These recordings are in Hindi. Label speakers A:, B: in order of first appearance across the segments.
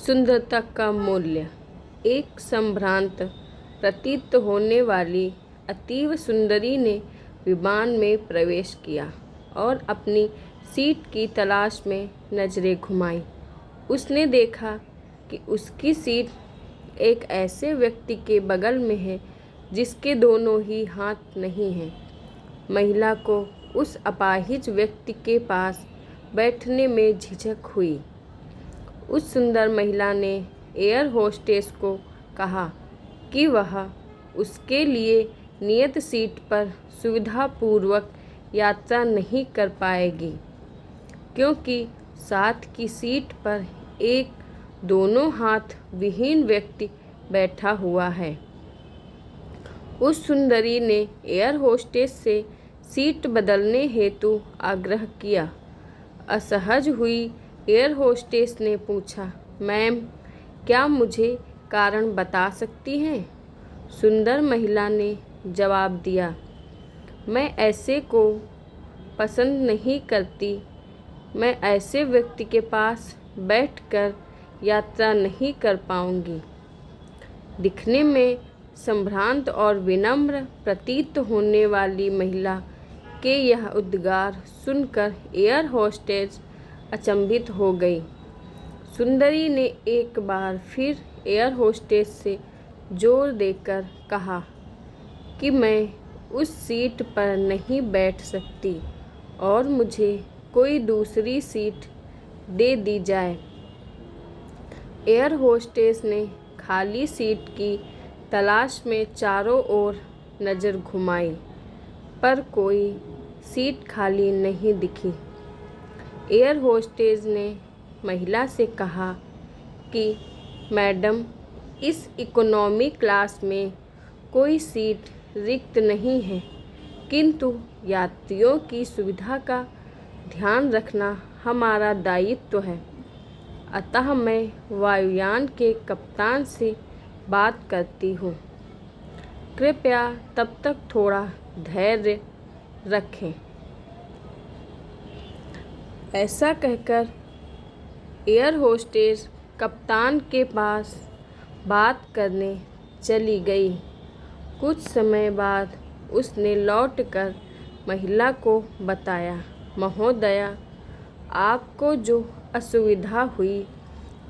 A: सुंदरता का मूल्य। एक संभ्रांत प्रतीत होने वाली अतीव सुंदरी ने विमान में प्रवेश किया और अपनी सीट की तलाश में नजरें घुमाई। उसने देखा कि उसकी सीट एक ऐसे व्यक्ति के बगल में है जिसके दोनों ही हाथ नहीं हैं। महिला को उस अपाहिज व्यक्ति के पास बैठने में झिझक हुई। उस सुंदर महिला ने एयर होस्टेस को कहा कि वह उसके लिए नियत सीट पर सुविधापूर्वक यात्रा नहीं कर पाएगी, क्योंकि साथ की सीट पर एक दोनों हाथ विहीन व्यक्ति बैठा हुआ है। उस सुंदरी ने एयर होस्टेस से सीट बदलने हेतु आग्रह किया। असहज हुई एयर होस्टेस ने पूछा, मैम, क्या मुझे कारण बता सकती हैं? सुंदर महिला ने जवाब दिया, मैं ऐसे को पसंद नहीं करती। मैं ऐसे व्यक्ति के पास बैठकर यात्रा नहीं कर पाऊंगी। दिखने में संभ्रांत और विनम्र प्रतीत होने वाली महिला के यह उद्गार सुनकर एयर होस्टेस अचंभित हो गई। सुंदरी ने एक बार फिर एयर होस्टेस से जोर देकर कहा कि मैं उस सीट पर नहीं बैठ सकती और मुझे कोई दूसरी सीट दे दी जाए। एयर होस्टेस ने खाली सीट की तलाश में चारों ओर नज़र घुमाई, पर कोई सीट खाली नहीं दिखी। एयर होस्टेस ने महिला से कहा कि मैडम, इस इकोनॉमी क्लास में कोई सीट रिक्त नहीं है, किंतु यात्रियों की सुविधा का ध्यान रखना हमारा दायित्व है। अतः मैं वायुयान के कप्तान से बात करती हूँ। कृपया तब तक थोड़ा धैर्य रखें। ऐसा कहकर एयर होस्टेस कप्तान के पास बात करने चली गई। कुछ समय बाद उसने लौटकर महिला को बताया, महोदया, आपको जो असुविधा हुई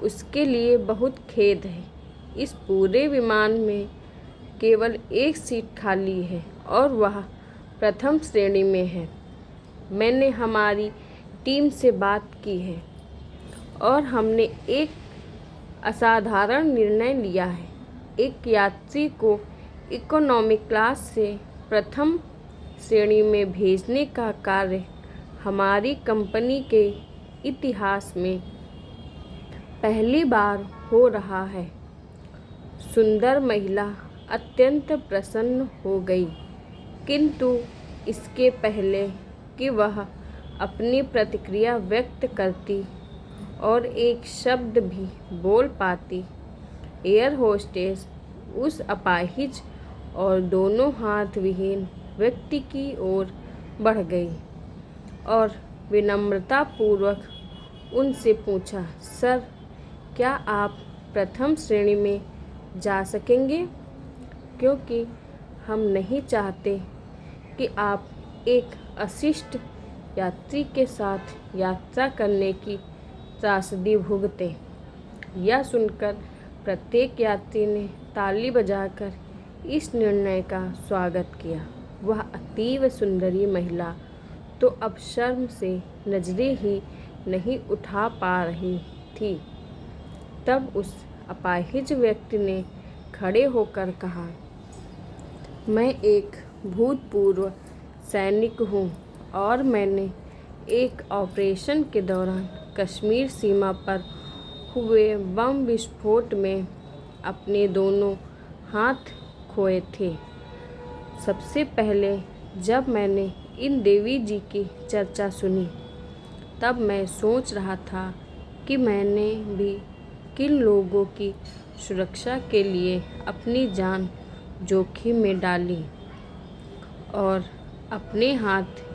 A: उसके लिए बहुत खेद है। इस पूरे विमान में केवल एक सीट खाली है और वह प्रथम श्रेणी में है। मैंने हमारी टीम से बात की है और हमने एक असाधारण निर्णय लिया है। एक यात्री को इकोनॉमी क्लास से प्रथम श्रेणी में भेजने का कार्य हमारी कंपनी के इतिहास में पहली बार हो रहा है। सुंदर महिला अत्यंत प्रसन्न हो गई, किंतु इसके पहले कि वह अपनी प्रतिक्रिया व्यक्त करती और एक शब्द भी बोल पाती, एयर होस्टेस उस अपाहिज और दोनों हाथ विहीन व्यक्ति की ओर बढ़ गई और विनम्रतापूर्वक उनसे पूछा, सर, क्या आप प्रथम श्रेणी में जा सकेंगे? क्योंकि हम नहीं चाहते कि आप एक अशिष्ट यात्री के साथ यात्रा करने की त्रासदी भुगतें। यह सुनकर प्रत्येक यात्री ने ताली बजाकर इस निर्णय का स्वागत किया। वह अतीव सुंदरी महिला तो अब शर्म से नजरें ही नहीं उठा पा रही थी। तब उस अपाहिज व्यक्ति ने खड़े होकर कहा, मैं एक भूतपूर्व सैनिक हूँ और मैंने एक ऑपरेशन के दौरान कश्मीर सीमा पर हुए बम विस्फोट में अपने दोनों हाथ खोए थे। सबसे पहले जब मैंने इन देवी जी की चर्चा सुनी, तब मैं सोच रहा था कि मैंने भी किन लोगों की सुरक्षा के लिए अपनी जान जोखिम में डाली और अपने हाथ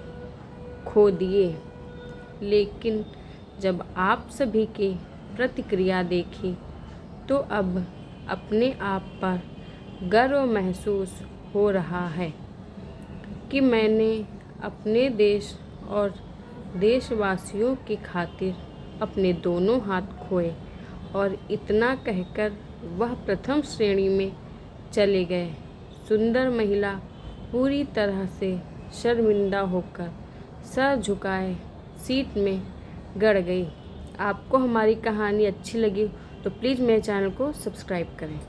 A: खो दिए। लेकिन जब आप सभी की प्रतिक्रिया देखी तो अब अपने आप पर गर्व महसूस हो रहा है कि मैंने अपने देश और देशवासियों की खातिर अपने दोनों हाथ खोए। और इतना कहकर वह प्रथम श्रेणी में चले गए। सुंदर महिला पूरी तरह से शर्मिंदा होकर सर झुकाए सीट में गड़ गई। आपको हमारी कहानी अच्छी लगी तो प्लीज़ मेरे चैनल को सब्सक्राइब करें।